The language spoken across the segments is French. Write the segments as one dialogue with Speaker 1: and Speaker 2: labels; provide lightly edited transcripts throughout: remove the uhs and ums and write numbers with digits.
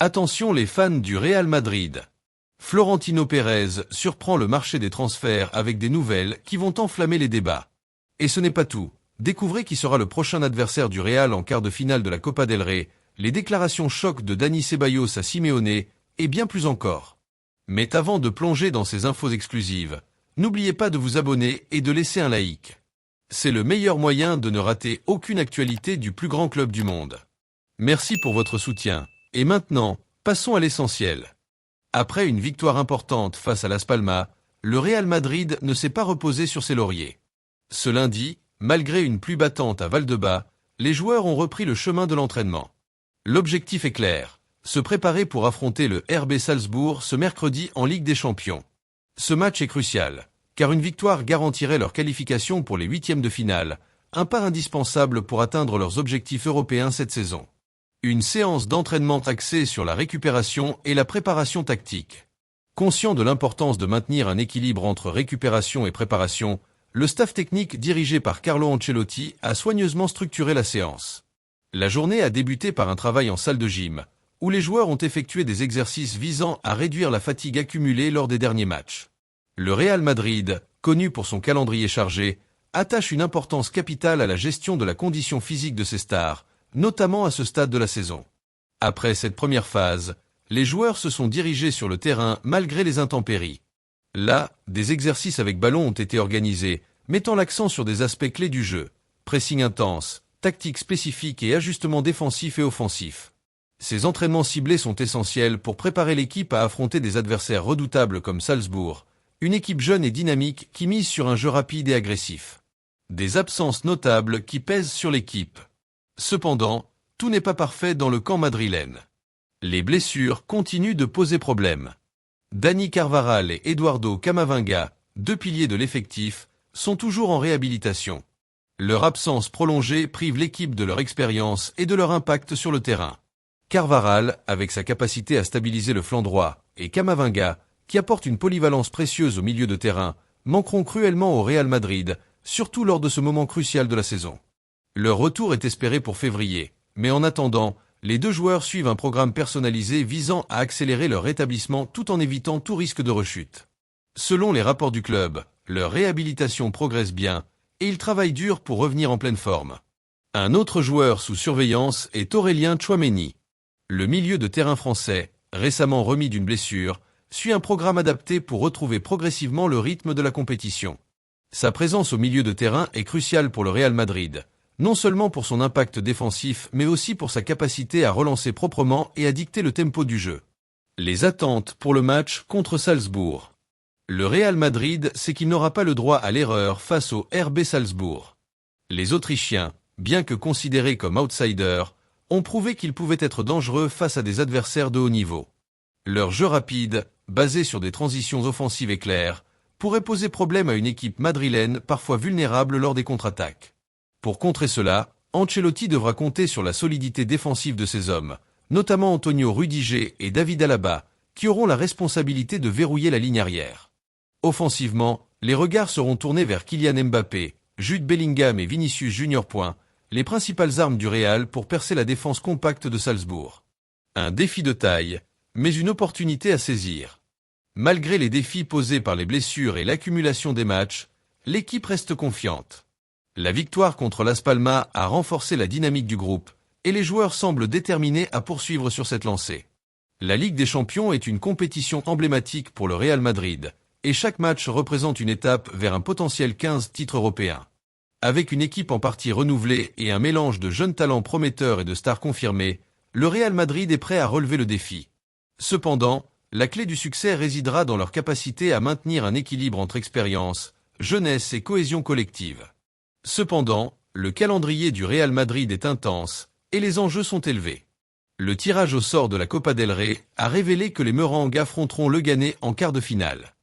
Speaker 1: Attention les fans du Real Madrid. Florentino Pérez surprend le marché des transferts avec des nouvelles qui vont enflammer les débats. Et ce n'est pas tout. Découvrez qui sera le prochain adversaire du Real en quart de finale de la Copa del Rey, les déclarations choc de Dani Ceballos à Simeone, et bien plus encore. Mais avant de plonger dans ces infos exclusives, n'oubliez pas de vous abonner et de laisser un like. C'est le meilleur moyen de ne rater aucune actualité du plus grand club du monde. Merci pour votre soutien. Et maintenant, passons à l'essentiel. Après une victoire importante face à Las Palmas, le Real Madrid ne s'est pas reposé sur ses lauriers. Ce lundi, malgré une pluie battante à Valdebebas, les joueurs ont repris le chemin de l'entraînement. L'objectif est clair, se préparer pour affronter le RB Salzbourg ce mercredi en Ligue des Champions. Ce match est crucial, car une victoire garantirait leur qualification pour les huitièmes de finale, un pas indispensable pour atteindre leurs objectifs européens cette saison. Une séance d'entraînement axée sur la récupération et la préparation tactique. Conscient de l'importance de maintenir un équilibre entre récupération et préparation, le staff technique dirigé par Carlo Ancelotti a soigneusement structuré la séance. La journée a débuté par un travail en salle de gym, où les joueurs ont effectué des exercices visant à réduire la fatigue accumulée lors des derniers matchs. Le Real Madrid, connu pour son calendrier chargé, attache une importance capitale à la gestion de la condition physique de ses stars, notamment à ce stade de la saison. Après cette première phase, les joueurs se sont dirigés sur le terrain malgré les intempéries. Là, des exercices avec ballon ont été organisés, mettant l'accent sur des aspects clés du jeu, pressing intense, tactique spécifique et ajustements défensifs et offensifs. Ces entraînements ciblés sont essentiels pour préparer l'équipe à affronter des adversaires redoutables comme Salzbourg, une équipe jeune et dynamique qui mise sur un jeu rapide et agressif. Des absences notables qui pèsent sur l'équipe. Cependant, tout n'est pas parfait dans le camp madrilène. Les blessures continuent de poser problème. Dani Carvajal et Eduardo Camavinga, deux piliers de l'effectif, sont toujours en réhabilitation. Leur absence prolongée prive l'équipe de leur expérience et de leur impact sur le terrain. Carvajal, avec sa capacité à stabiliser le flanc droit, et Camavinga, qui apporte une polyvalence précieuse au milieu de terrain, manqueront cruellement au Real Madrid, surtout lors de ce moment crucial de la saison. Leur retour est espéré pour février, mais en attendant, les deux joueurs suivent un programme personnalisé visant à accélérer leur rétablissement tout en évitant tout risque de rechute. Selon les rapports du club, leur réhabilitation progresse bien, et ils travaillent dur pour revenir en pleine forme. Un autre joueur sous surveillance est Aurélien Tchouaméni. Le milieu de terrain français, récemment remis d'une blessure, suit un programme adapté pour retrouver progressivement le rythme de la compétition. Sa présence au milieu de terrain est cruciale pour le Real Madrid, non seulement pour son impact défensif mais aussi pour sa capacité à relancer proprement et à dicter le tempo du jeu. Les attentes pour le match contre Salzbourg. Le Real Madrid sait qu'il n'aura pas le droit à l'erreur face au RB Salzbourg. Les Autrichiens, bien que considérés comme outsiders, ont prouvé qu'ils pouvaient être dangereux face à des adversaires de haut niveau. Leur jeu rapide, basé sur des transitions offensives éclairs, pourrait poser problème à une équipe madrilène parfois vulnérable lors des contre-attaques. Pour contrer cela, Ancelotti devra compter sur la solidité défensive de ses hommes, notamment Antonio Rudiger et David Alaba, qui auront la responsabilité de verrouiller la ligne arrière. Offensivement, les regards seront tournés vers Kylian Mbappé, Jude Bellingham et Vinicius Junior. Les principales armes du Real pour percer la défense compacte de Salzbourg. Un défi de taille, mais une opportunité à saisir. Malgré les défis posés par les blessures et l'accumulation des matchs, l'équipe reste confiante. La victoire contre Las Palmas a renforcé la dynamique du groupe, et les joueurs semblent déterminés à poursuivre sur cette lancée. La Ligue des Champions est une compétition emblématique pour le Real Madrid, et chaque match représente une étape vers un potentiel 15 titres européens. Avec une équipe en partie renouvelée et un mélange de jeunes talents prometteurs et de stars confirmées, le Real Madrid est prêt à relever le défi. Cependant, la clé du succès résidera dans leur capacité à maintenir un équilibre entre expérience, jeunesse et cohésion collective. Cependant, le calendrier du Real Madrid est intense, et les enjeux sont élevés. Le tirage au sort de la Copa del Rey a révélé que les Merengues affronteront le Leganés en quart de finale.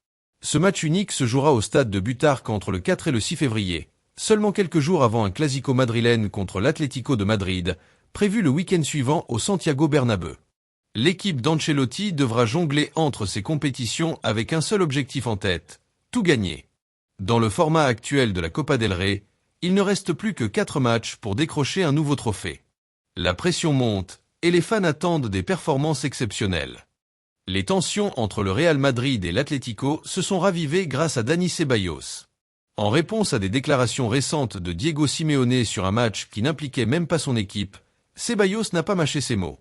Speaker 1: Ce match unique se jouera au stade de Butarque entre le 4 et le 6 février, seulement quelques jours avant un classico madrilène contre l'Atlético de Madrid, prévu le week-end suivant au Santiago Bernabéu. L'équipe d'Ancelotti devra jongler entre ces compétitions avec un seul objectif en tête, tout gagner. Dans le format actuel de la Copa del Rey, il ne reste plus que 4 matchs pour décrocher un nouveau trophée. La pression monte, et les fans attendent des performances exceptionnelles. Les tensions entre le Real Madrid et l'Atlético se sont ravivées grâce à Dani Ceballos. En réponse à des déclarations récentes de Diego Simeone sur un match qui n'impliquait même pas son équipe, Ceballos n'a pas mâché ses mots.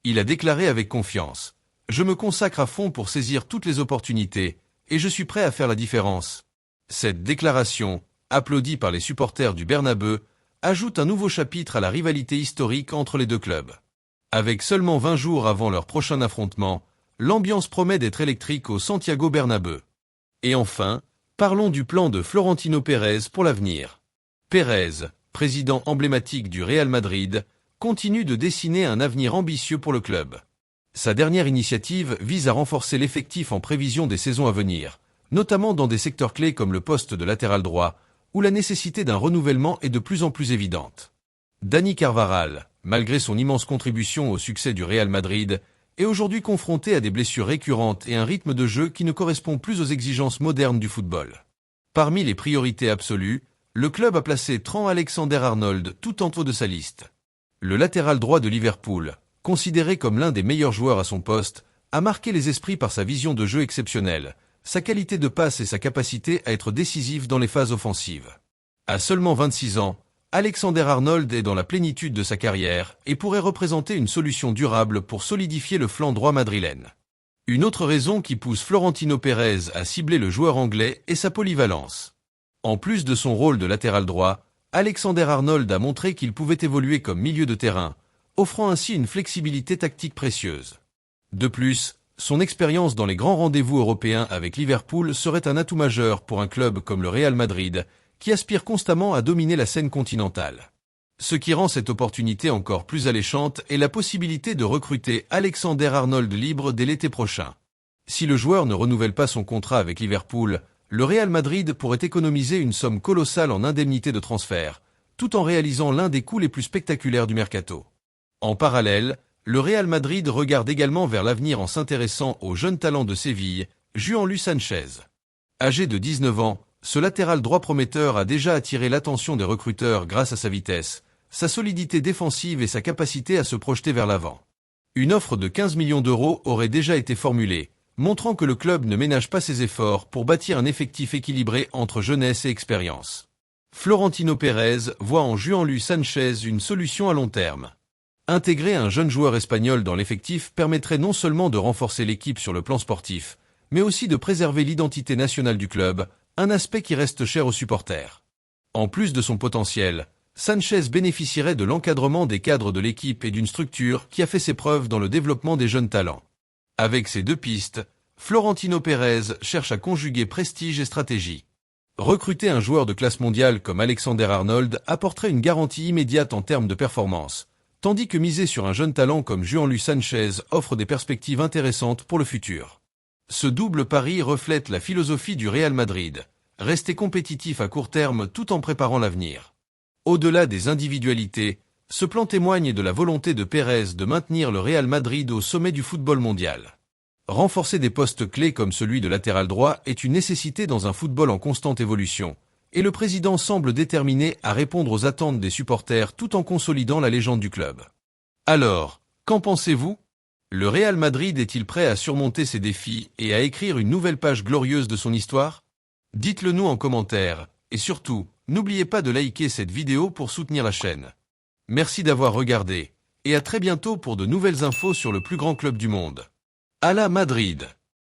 Speaker 1: Il a déclaré avec confiance: « Je me consacre à fond pour saisir toutes les opportunités, et je suis prêt à faire la différence. » Cette déclaration, applaudie par les supporters du Bernabeu, ajoute un nouveau chapitre à la rivalité historique entre les deux clubs. Avec seulement 20 jours avant leur prochain affrontement, l'ambiance promet d'être électrique au Santiago Bernabéu. Et enfin, parlons du plan de Florentino Pérez pour l'avenir. Pérez, président emblématique du Real Madrid, continue de dessiner un avenir ambitieux pour le club. Sa dernière initiative vise à renforcer l'effectif en prévision des saisons à venir, notamment dans des secteurs clés comme le poste de latéral droit, où la nécessité d'un renouvellement est de plus en plus évidente. Dani Carvajal, malgré son immense contribution au succès du Real Madrid, est aujourd'hui confronté à des blessures récurrentes et un rythme de jeu qui ne correspond plus aux exigences modernes du football. Parmi les priorités absolues, le club a placé Trent Alexander-Arnold tout en haut de sa liste. Le latéral droit de Liverpool, considéré comme l'un des meilleurs joueurs à son poste, a marqué les esprits par sa vision de jeu exceptionnelle, sa qualité de passe et sa capacité à être décisif dans les phases offensives. À seulement 26 ans, Alexander-Arnold est dans la plénitude de sa carrière et pourrait représenter une solution durable pour solidifier le flanc droit madrilène. Une autre raison qui pousse Florentino Pérez à cibler le joueur anglais est sa polyvalence. En plus de son rôle de latéral droit, Alexander-Arnold a montré qu'il pouvait évoluer comme milieu de terrain, offrant ainsi une flexibilité tactique précieuse. De plus, son expérience dans les grands rendez-vous européens avec Liverpool serait un atout majeur pour un club comme le Real Madrid, qui aspire constamment à dominer la scène continentale. Ce qui rend cette opportunité encore plus alléchante est la possibilité de recruter Alexander-Arnold libre dès l'été prochain. Si le joueur ne renouvelle pas son contrat avec Liverpool, le Real Madrid pourrait économiser une somme colossale en indemnités de transfert, tout en réalisant l'un des coups les plus spectaculaires du mercato. En parallèle, le Real Madrid regarde également vers l'avenir en s'intéressant au jeune talent de Séville, Juanlu Sanchez. Âgé de 19 ans, ce latéral droit prometteur a déjà attiré l'attention des recruteurs grâce à sa vitesse, sa solidité défensive et sa capacité à se projeter vers l'avant. Une offre de 15 millions d'euros aurait déjà été formulée, montrant que le club ne ménage pas ses efforts pour bâtir un effectif équilibré entre jeunesse et expérience. Florentino Pérez voit en Juanlu Sanchez une solution à long terme. Intégrer un jeune joueur espagnol dans l'effectif permettrait non seulement de renforcer l'équipe sur le plan sportif, mais aussi de préserver l'identité nationale du club, un aspect qui reste cher aux supporters. En plus de son potentiel, Sanchez bénéficierait de l'encadrement des cadres de l'équipe et d'une structure qui a fait ses preuves dans le développement des jeunes talents. Avec ces deux pistes, Florentino Pérez cherche à conjuguer prestige et stratégie. Recruter un joueur de classe mondiale comme Alexander-Arnold apporterait une garantie immédiate en termes de performance, tandis que miser sur un jeune talent comme Juanlu Sanchez offre des perspectives intéressantes pour le futur. Ce double pari reflète la philosophie du Real Madrid, rester compétitif à court terme tout en préparant l'avenir. Au-delà des individualités, ce plan témoigne de la volonté de Pérez de maintenir le Real Madrid au sommet du football mondial. Renforcer des postes clés comme celui de latéral droit est une nécessité dans un football en constante évolution, et le président semble déterminé à répondre aux attentes des supporters tout en consolidant la légende du club. Alors, qu'en pensez-vous ? Le Real Madrid est-il prêt à surmonter ces défis et à écrire une nouvelle page glorieuse de son histoire ? Dites-le nous en commentaire, et surtout, n'oubliez pas de liker cette vidéo pour soutenir la chaîne. Merci d'avoir regardé, et à très bientôt pour de nouvelles infos sur le plus grand club du monde. À la Madrid!